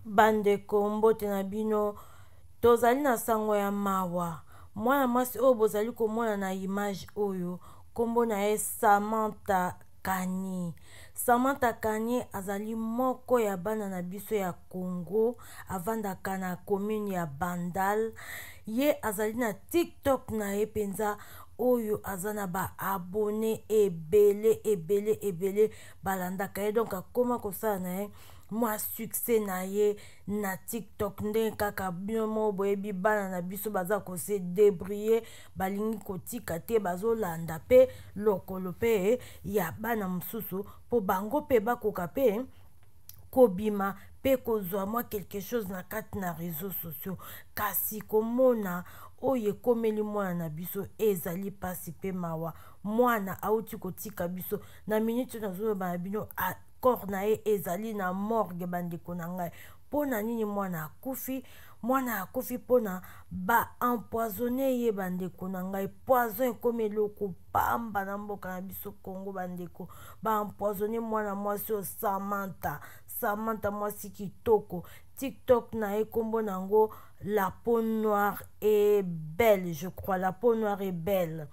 Bandeko mbote na bino tozali na sango ya mawa mwana mwasi oyo bozali komona na image oyo kombo na ye Samantha Kani. Samantha Kani azali moko ya bana na biso ya Congo avandaka na commune ya Bandal. Ye azali na TikTok na ye penza oyo azana ba abonné ebele balandaka ye, donc akoma kosala na ye mwa succès na ye na TikTok ndenge kaka bino mo boyebi bana na biso baza kose débrouiller balingi kotika te bazolanda pe lokolo pe ya bana mosusu po bango pe bakoka pe kobima pe kozwa mwa quelque chose na kati na réseaux sociaux. Kasi komona oyo ekomeli mwana na biso ezali pasi pe mawa, mwana auti kotika biso na minute nazoloba na bino corps na ye ezali na morgue bandeko na ngai. Pona nini mwana akufi? Mwana akufi pona ba empoisonné ye bandeko na ngai. Poison ekomi eloko pamba na mboka na biso Congo bandeko. Ba empoisonné mwana mwasi o Samantha mwasi kitoko. TikTok na ye kombo nango La peau noire est belle, je crois. La peau noire est belle.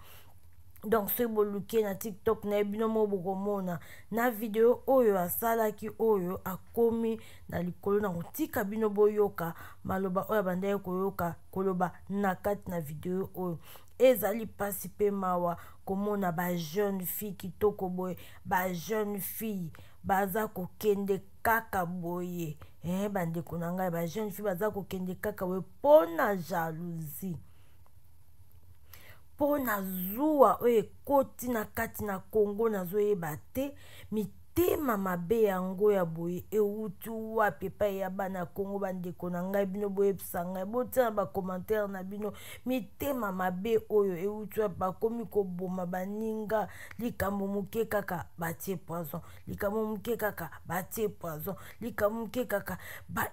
Donc ce boluki na TikTok na bino mo bokomona na video oyo asalaki oyo akomi na likolo na kotika bino boyoka maloba oyo bandai koyoka koloba na kati na video oyo. Ezali pasi pe mawa komona ba jeune fille kitoko boye, ba jeune fille baza kokende kaka boye bandeko na ngai, ba jeune fille baza kokende kaka boye pona jalousie, pona zuwa oyo ekoti na kati na Congo nazoyeba te. Mitema mabe yango ya boye euti wapi epai ya bana Congo bandeko na ngai, bino boyebisa ngai botia na bacommentaire na bino mitema mabe oyo euti wapi. Bakomi koboma baninga likambo moke kaka batie poison, likambo moke kaka batie poison, likambo moke kaka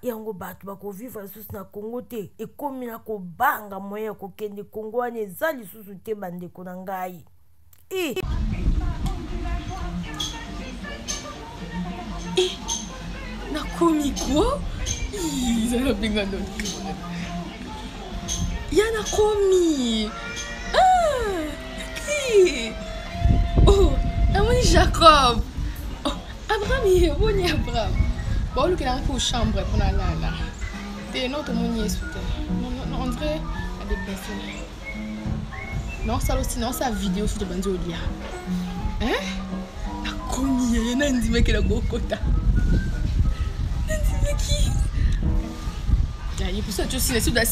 yango bato bakovivre lisusu na Congo te. Ekomi na kobanga moyen ya kokende Congo wana eza lisusu te bandeko na ngai. Nakomi quoi? Ils ont bien gagné. Yana komi. Oh, amoni Jacob. Oh, Abraham est bon Abraham. Bon, le qu'il a pour chambre pour la là. T'es notre monier sous non, on dirait à des personnes. Non, ça aussi non, sa vidéo sur le bandeau dia. Nakomi, yana ndime que la bokota. Qui? Il y a pour ça que tu es sur la